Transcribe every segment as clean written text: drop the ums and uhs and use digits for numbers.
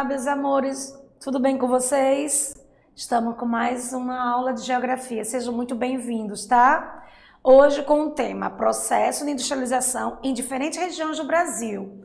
meus amores, tudo bem com vocês? Estamos com mais uma aula de geografia, sejam muito bem-vindos, tá? Hoje com o tema processo de industrialização em diferentes regiões do Brasil.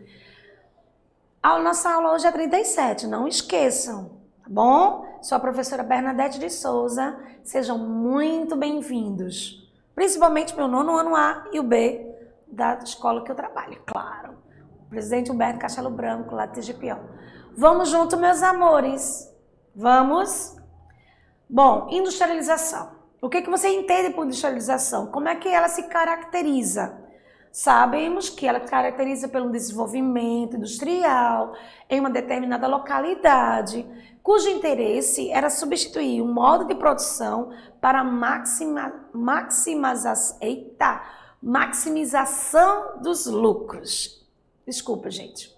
A nossa aula hoje é 37, não esqueçam, tá bom? Sou a professora Bernadette de Souza, sejam muito bem-vindos. Principalmente meu nono ano A e o B da escola que eu trabalho, claro. O presidente Humberto Castelo Branco, lá de Tegipião. Vamos junto, meus amores? Vamos? Bom, industrialização. O que você entende por industrialização? Como é que ela se caracteriza? Sabemos que ela caracteriza pelo desenvolvimento industrial em uma determinada localidade, cujo interesse era substituir um modo de produção para maximização dos lucros. Desculpa, gente.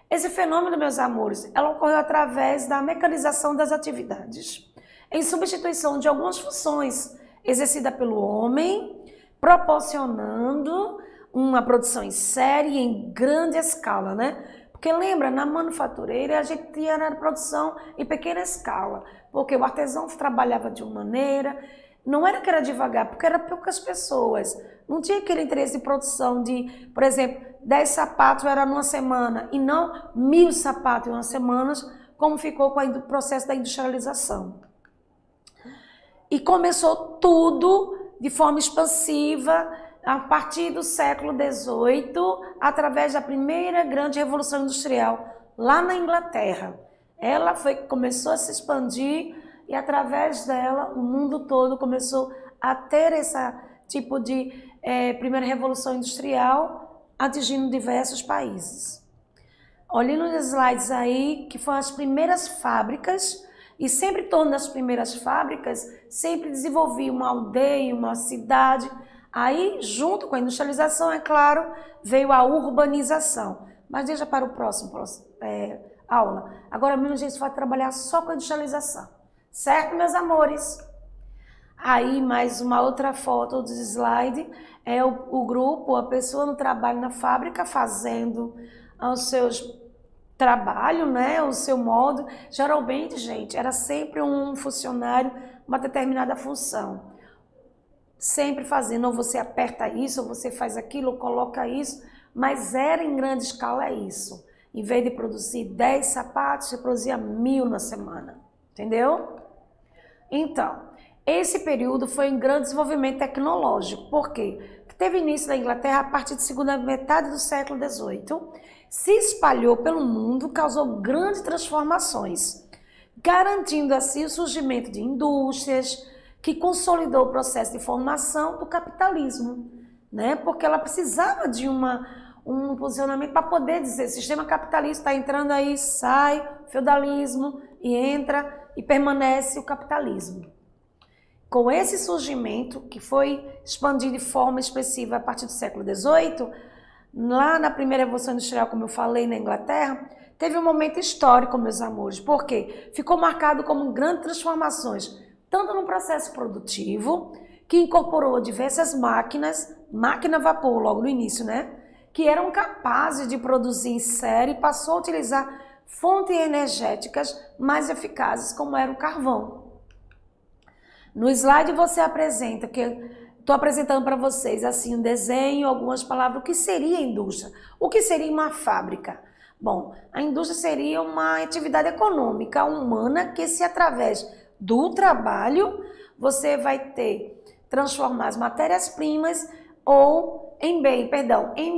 Esse fenômeno, meus amores, ela ocorreu através da mecanização das atividades, em substituição de algumas funções exercidas pelo homem, proporcionando uma produção em série em grande escala, né? Porque lembra, na manufatureira a gente tinha a produção em pequena escala, porque o artesão trabalhava de uma maneira, não era que era devagar, porque eram poucas pessoas, não tinha aquele interesse de produção de, por exemplo, 10 sapatos era numa semana e não 1000 sapatos em uma semana, como ficou com o processo da industrialização. E começou tudo de forma expansiva a partir do século XVIII, através da primeira grande revolução industrial, lá na Inglaterra. Ela começou a se expandir e através dela o mundo todo começou a ter esse tipo de primeira revolução industrial, atingindo diversos países. Olhem nos slides aí que foram as primeiras fábricas, e sempre em torno das primeiras fábricas, sempre desenvolvia uma aldeia, uma cidade. Aí, junto com a industrialização, é claro, veio a urbanização. Mas deixa para o próximo aula. Agora mesmo a gente vai trabalhar só com a industrialização. Certo, meus amores? Aí, mais uma outra foto do slide, é o grupo, a pessoa no trabalho na fábrica, fazendo os seus trabalho, né, o seu modo. Geralmente, gente, era sempre um funcionário, uma determinada função. Sempre fazendo, ou você aperta isso, ou você faz aquilo, ou coloca isso, mas era em grande escala isso. Em vez de produzir 10 sapatos, você produzia 1000 na semana, entendeu? Então, esse período foi um grande desenvolvimento tecnológico. Por quê? Porque teve início na Inglaterra a partir da segunda metade do século XVIII, se espalhou pelo mundo, causou grandes transformações, garantindo assim o surgimento de indústrias, que consolidou o processo de formação do capitalismo, né? Porque ela precisava de um posicionamento para poder dizer, sistema capitalista está entrando aí, sai, feudalismo, e entra e permanece o capitalismo. Com esse surgimento, que foi expandido de forma expressiva a partir do século XVIII, lá na primeira revolução industrial, como eu falei, na Inglaterra, teve um momento histórico, meus amores, porque ficou marcado como grandes transformações, tanto no processo produtivo, que incorporou diversas máquinas, máquina a vapor logo no início, né? Que eram capazes de produzir em série e passou a utilizar fontes energéticas mais eficazes, como era o carvão. No slide você apresenta, que estou apresentando para vocês assim um desenho, algumas palavras, o que seria a indústria, o que seria uma fábrica. Bom, a indústria seria uma atividade econômica humana que, se através do trabalho, você vai transformar as matérias-primas ou em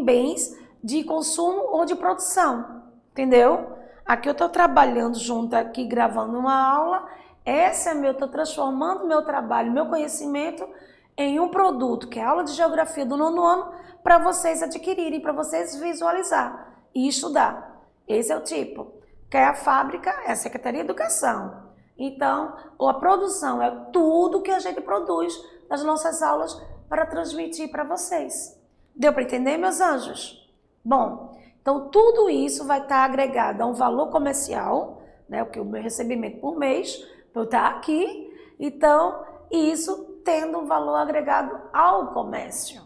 bens de consumo ou de produção, entendeu? Aqui eu estou trabalhando junto aqui, gravando uma aula, estou transformando meu trabalho, meu conhecimento em um produto, que é a aula de geografia do nono ano, para vocês adquirirem, para vocês visualizar e estudar. Esse é o tipo. Que é a fábrica, é a Secretaria de Educação. Então, a produção é tudo que a gente produz nas nossas aulas para transmitir para vocês. Deu para entender, meus anjos? Bom, então tudo isso vai estar agregado a um valor comercial, né, o meu recebimento por mês, para eu estar aqui. Então, isso tendo um valor agregado ao comércio.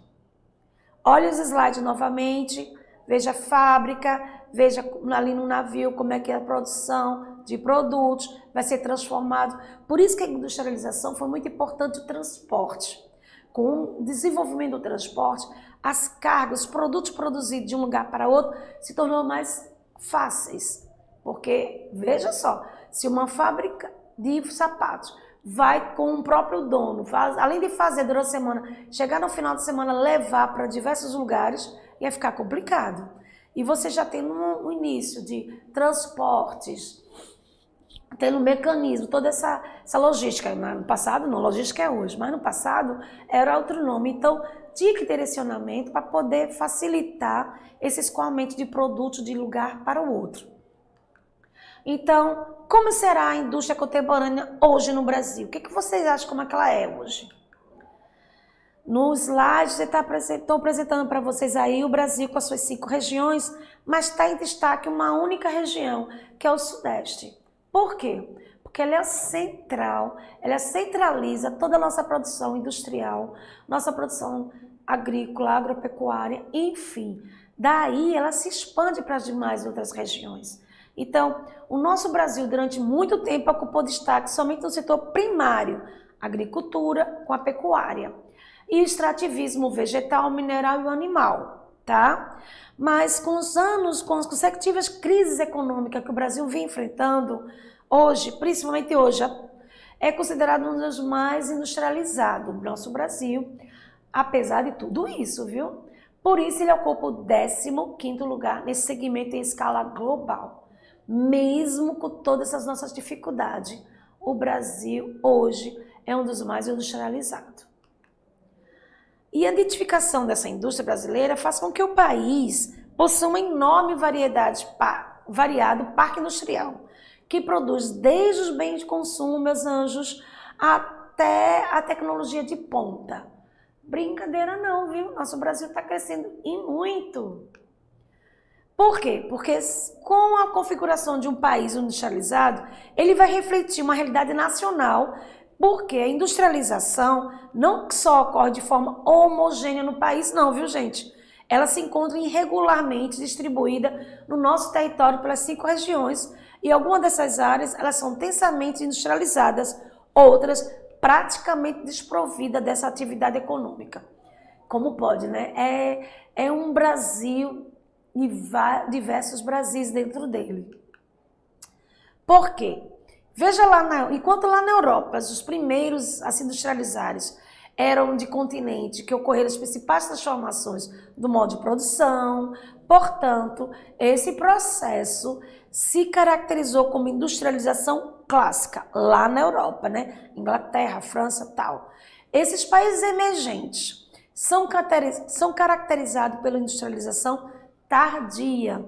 Olha os slides novamente, veja a fábrica, veja ali no navio como é que é a produção de produtos, vai ser transformado. Por isso que a industrialização foi muito importante o transporte. Com o desenvolvimento do transporte, as cargas, os produtos produzidos de um lugar para outro se tornou mais fáceis. Porque, veja só, se uma fábrica de sapatos vai com o próprio dono, além de fazer durante a semana, chegar no final de semana, levar para diversos lugares, ia ficar complicado. E você já tem no início de transportes, tendo mecanismo, toda essa logística. No passado, não, logística é hoje, mas no passado era outro nome. Então, tinha que ter direcionamento para poder facilitar esse escoamento de produtos de lugar para o outro. Então, como será a indústria contemporânea hoje no Brasil? O que vocês acham como é que ela é hoje? No slide, estou apresentando para vocês aí o Brasil com as suas 5 regiões, mas está em destaque uma única região, que é o Sudeste. Por quê? Porque ela é central, ela centraliza toda a nossa produção industrial, nossa produção agrícola, agropecuária, enfim. Daí ela se expande para as demais outras regiões. Então, o nosso Brasil durante muito tempo ocupou destaque somente no setor primário, agricultura com a pecuária. E o extrativismo vegetal, mineral e animal, tá? Mas com os anos, com as consecutivas crises econômicas que o Brasil vem enfrentando, hoje, principalmente hoje, é considerado um dos mais industrializados do nosso Brasil, apesar de tudo isso, viu? Por isso ele ocupa o 15º lugar nesse segmento em escala global. Mesmo com todas essas nossas dificuldades, o Brasil hoje é um dos mais industrializados. E a identificação dessa indústria brasileira faz com que o país possua uma enorme variado parque industrial, que produz desde os bens de consumo, meus anjos, até a tecnologia de ponta. Brincadeira não, viu? Nosso Brasil está crescendo e muito. Por quê? Porque com a configuração de um país industrializado, ele vai refletir uma realidade nacional, porque a industrialização não só ocorre de forma homogênea no país, não, viu, gente? Ela se encontra irregularmente distribuída no nosso território pelas 5 regiões, e algumas dessas áreas elas são intensamente industrializadas, outras praticamente desprovidas dessa atividade econômica. Como pode, né? É um Brasil e diversos Brasis dentro dele. Por quê? Veja lá, enquanto lá na Europa, os primeiros a se industrializarem eram de continente que ocorreram as principais transformações do modo de produção, portanto, esse processo se caracterizou como industrialização clássica, lá na Europa, né? Inglaterra, França, tal. Esses países emergentes são caracterizados pela industrialização tardia,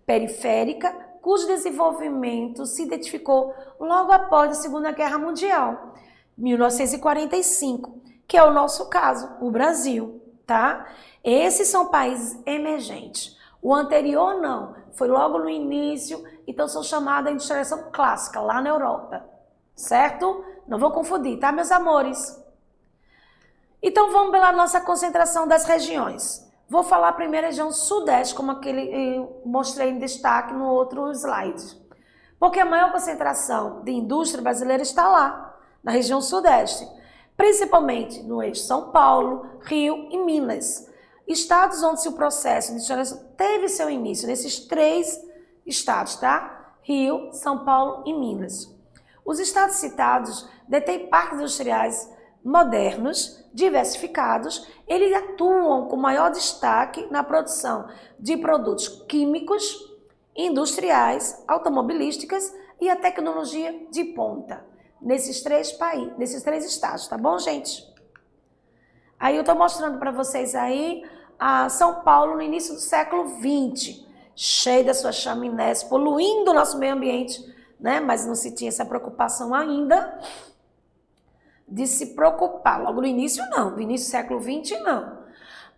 periférica, cujo desenvolvimento se identificou logo após a Segunda Guerra Mundial, 1945, que é o nosso caso, o Brasil, tá? Esses são países emergentes. O anterior não, foi logo no início, então são chamados de industrialização clássica, lá na Europa, certo? Não vou confundir, tá, meus amores? Então vamos pela nossa concentração das regiões. Vou falar primeiro a região sudeste, como aquele eu mostrei em destaque no outro slide. Porque a maior concentração de indústria brasileira está lá, na região sudeste. Principalmente no eixo São Paulo, Rio e Minas. Estados onde o processo de industrialização teve seu início, nesses 3 estados, tá? Rio, São Paulo e Minas. Os estados citados detêm parques industriais modernos, diversificados, eles atuam com maior destaque na produção de produtos químicos, industriais, automobilísticas e a tecnologia de ponta, nesses 3 estados, tá bom, gente? Aí eu estou mostrando para vocês aí a São Paulo no início do século XX, cheio das suas chaminés, poluindo o nosso meio ambiente, né? Mas não se tinha essa preocupação ainda de se preocupar. Logo no início, não. No início do século XX, não.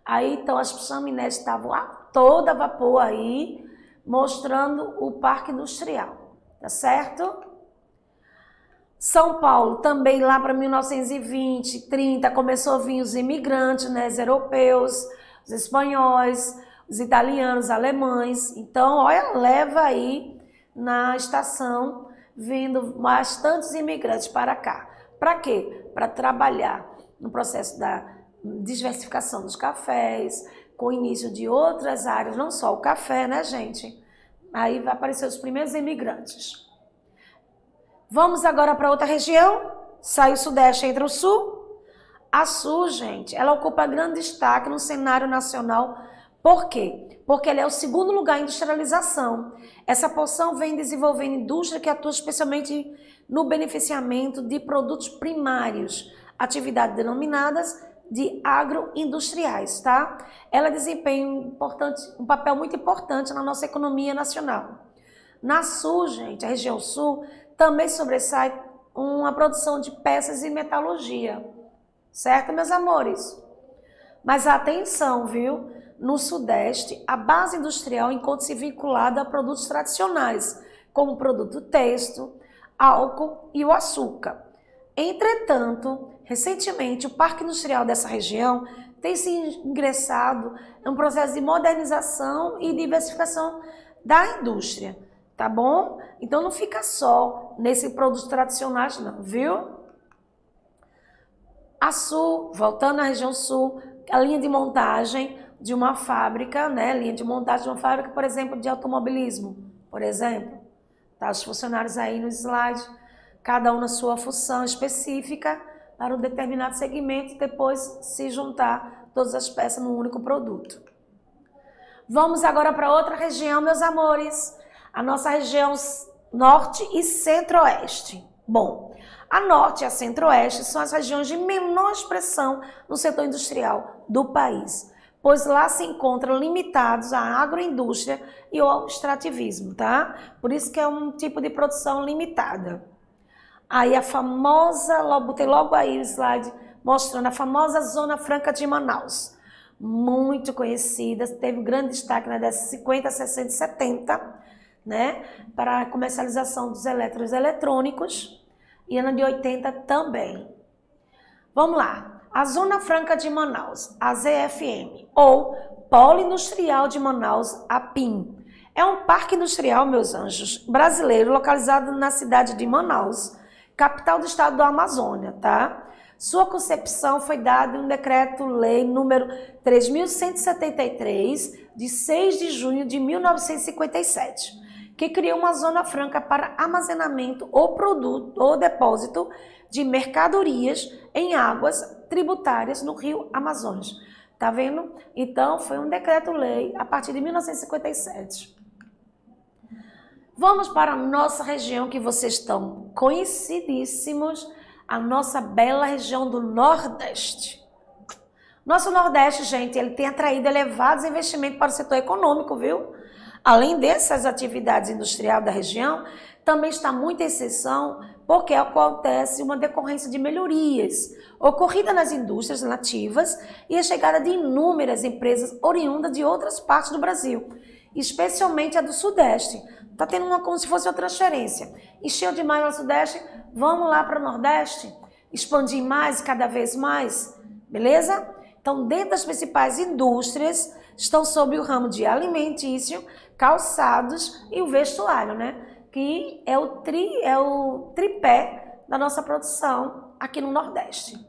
Aí, então, as chaminés estavam a toda vapor aí, mostrando o parque industrial. Tá certo? São Paulo, também lá para 1920, 30, começou a vir os imigrantes, né, os europeus, os espanhóis, os italianos, alemães. Então, olha, leva aí na estação vindo bastantes imigrantes para cá. Para quê? Para trabalhar no processo da diversificação dos cafés, com o início de outras áreas, não só o café, né, gente? Aí vai aparecer os primeiros imigrantes. Vamos agora para outra região. Sai o Sudeste, entra o Sul. A Sul, gente, ela ocupa grande destaque no cenário nacional. Por quê? Porque ela é o segundo lugar em industrialização. Essa porção vem desenvolvendo indústria que atua especialmente no beneficiamento de produtos primários, atividades denominadas de agroindustriais, tá? Ela desempenha um papel muito importante na nossa economia nacional. Na Sul, gente, a região Sul, também sobressai uma produção de peças e metalurgia, certo, meus amores? Mas atenção, viu? No Sudeste, a base industrial encontra-se vinculada a produtos tradicionais, como o produto têxtil, álcool e o açúcar. Entretanto, recentemente, o parque industrial dessa região tem se ingressado em um processo de modernização e diversificação da indústria, tá bom? Então não fica só nesse produtos tradicionais não, viu? A Sul, voltando à região Sul, a linha de montagem de uma fábrica, né? Linha de montagem de uma fábrica, por exemplo, de automobilismo, por exemplo. Tá, os funcionários aí no slide, cada um na sua função específica para um determinado segmento e depois se juntar todas as peças num único produto. Vamos agora para outra região, meus amores. A nossa região Norte e Centro-Oeste. Bom, a Norte e a Centro-Oeste são as regiões de menor expressão no setor industrial do país, pois lá se encontram limitados à agroindústria e ao extrativismo, tá? Por isso que é um tipo de produção limitada. Aí a famosa, botei logo aí o slide mostrando a famosa Zona Franca de Manaus, muito conhecida, teve grande destaque na década de 50, 60 e 70, né? Para a comercialização dos eletrônicos e ano de 80 também. Vamos lá. A Zona Franca de Manaus, a ZFM, ou Polo Industrial de Manaus, APIM, é um parque industrial, meus anjos, brasileiro, localizado na cidade de Manaus, capital do estado do Amazônia, tá? Sua concepção foi dada em um decreto-lei número 3.173, de 6 de junho de 1957, que criou uma zona franca para armazenamento ou produto ou depósito de mercadorias em águas tributárias no rio Amazonas. Tá vendo? Então, foi um decreto-lei a partir de 1957. Vamos para a nossa região, que vocês estão conhecidíssimos, a nossa bela região do Nordeste. Nosso Nordeste, gente, ele tem atraído elevados investimentos para o setor econômico, viu? Além dessas atividades industriais da região, também está muita exceção porque acontece uma decorrência de melhorias ocorrida nas indústrias nativas e a chegada de inúmeras empresas oriundas de outras partes do Brasil, especialmente a do Sudeste. Está tendo como se fosse uma transferência. Encheu demais no Sudeste, vamos lá para o Nordeste, expandir mais, cada vez mais, beleza? Então, dentro das principais indústrias, estão sob o ramo de alimentício, calçados e o vestuário, né? Que é o tripé da nossa produção aqui no Nordeste.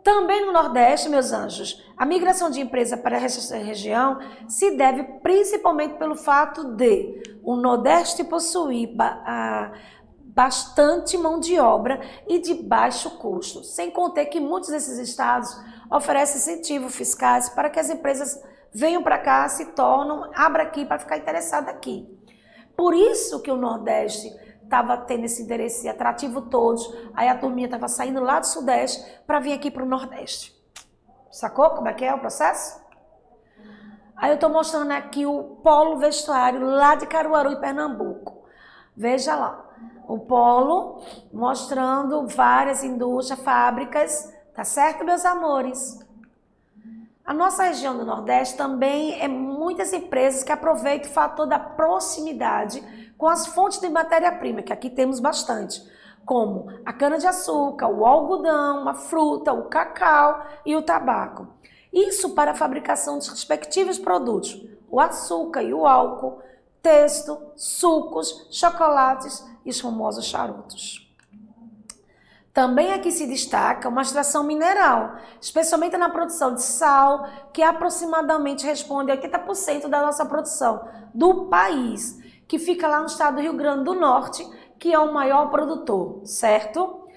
Também no Nordeste, meus anjos, a migração de empresa para essa região se deve principalmente pelo fato de o Nordeste possuir bastante mão de obra e de baixo custo, sem contar que muitos desses estados oferecem incentivos fiscais para que as empresas venham para cá, se tornam, abra aqui para ficar interessada aqui. Por isso que o Nordeste estava tendo esse interesse atrativo todos, aí a turminha estava saindo lá do Sudeste para vir aqui para o Nordeste. Sacou como é que é o processo? Aí eu estou mostrando aqui o polo vestuário lá de Caruaru, em Pernambuco. Veja lá, o polo mostrando várias indústrias, fábricas, tá certo, meus amores? A nossa região do Nordeste também é muitas empresas que aproveitam o fator da proximidade com as fontes de matéria-prima, que aqui temos bastante, como a cana-de-açúcar, o algodão, a fruta, o cacau e o tabaco. Isso para a fabricação dos respectivos produtos, o açúcar e o álcool, testo, sucos, chocolates e os famosos charutos. Também aqui se destaca uma extração mineral, especialmente na produção de sal, que aproximadamente responde a 80% da nossa produção do país, que fica lá no estado do Rio Grande do Norte, que é o maior produtor, certo?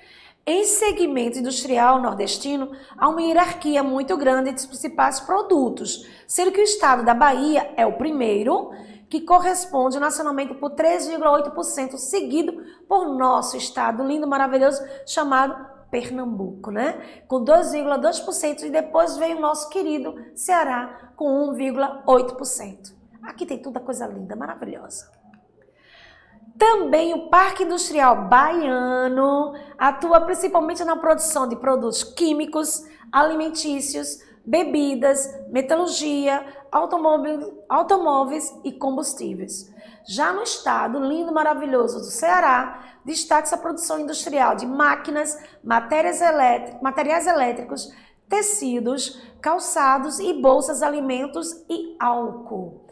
Em segmento industrial nordestino, há uma hierarquia muito grande dos principais produtos, sendo que o estado da Bahia é o primeiro, que corresponde nacionalmente por 3,8%, seguido por nosso estado lindo, maravilhoso, chamado Pernambuco, né? Com 2,2%, e depois vem o nosso querido Ceará com 1,8%. Aqui tem toda coisa linda, maravilhosa. Também o Parque Industrial Baiano atua principalmente na produção de produtos químicos, alimentícios, bebidas, metalurgia, automóveis e combustíveis. Já no estado lindo, maravilhoso do Ceará, destaca-se a produção industrial de máquinas, materiais elétricos, tecidos, calçados e bolsas, alimentos e álcool.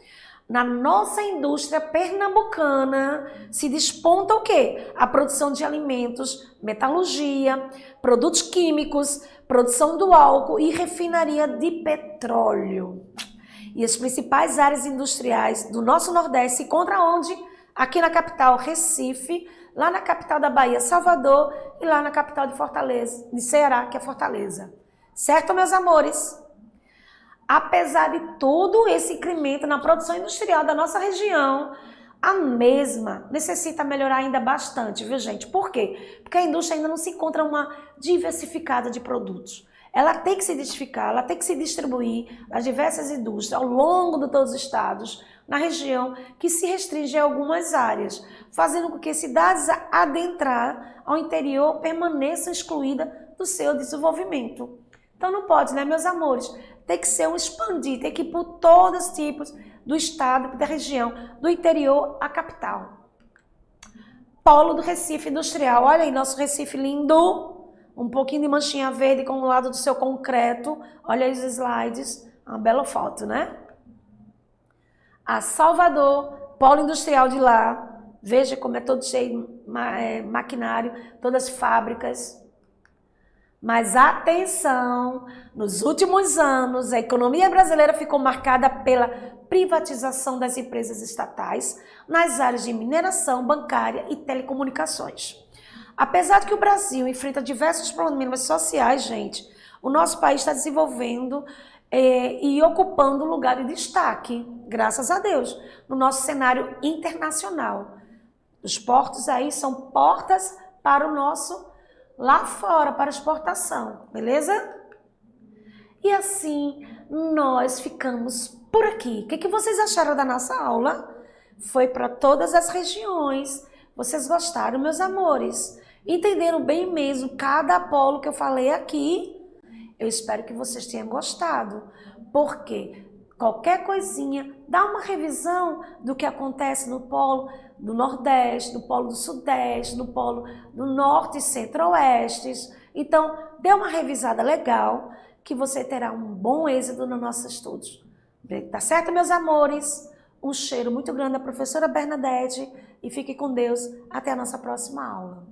Na nossa indústria pernambucana se desponta o quê? A produção de alimentos, metalurgia, produtos químicos, produção do álcool e refinaria de petróleo. E as principais áreas industriais do nosso Nordeste se encontram onde? Aqui na capital, Recife, lá na capital da Bahia, Salvador, e lá na capital de Fortaleza, de Ceará, que é Fortaleza. Certo, meus amores? Apesar de todo esse incremento na produção industrial da nossa região, a mesma necessita melhorar ainda bastante, viu, gente? Por quê? Porque a indústria ainda não se encontra uma diversificada de produtos. Ela tem que se diversificar, ela tem que se distribuir nas diversas indústrias ao longo de todos os estados, na região que se restringe a algumas áreas, fazendo com que cidades a adentrar ao interior permaneçam excluídas do seu desenvolvimento. Então não pode, né, meus amores? Tem que ser um expandir, tem que ir por todos os tipos do estado, da região, do interior à capital. Polo do Recife Industrial. Olha aí, nosso Recife lindo. Um pouquinho de manchinha verde com o lado do seu concreto. Olha aí os slides. Uma bela foto, né? A Salvador, polo industrial de lá. Veja como é todo cheio de maquinário, todas as fábricas. Mas atenção, nos últimos anos, a economia brasileira ficou marcada pela privatização das empresas estatais nas áreas de mineração, bancária e telecomunicações. Apesar de que o Brasil enfrenta diversos problemas sociais, gente, o nosso país está desenvolvendo e ocupando lugar de destaque, graças a Deus, no nosso cenário internacional. Os portos aí são portas para o nosso lá fora, para exportação, beleza? E assim, nós ficamos por aqui. O que vocês acharam da nossa aula? Foi para todas as regiões. Vocês gostaram, meus amores? Entenderam bem mesmo cada polo que eu falei aqui? Eu espero que vocês tenham gostado, porque qualquer coisinha, dá uma revisão do que acontece no polo do Nordeste, no polo do Sudeste, no polo do Norte e Centro-Oeste. Então, dê uma revisada legal, que você terá um bom êxito nos nossos estudos. Tá certo, meus amores? Um cheiro muito grande da professora Bernadette e fique com Deus. Até a nossa próxima aula.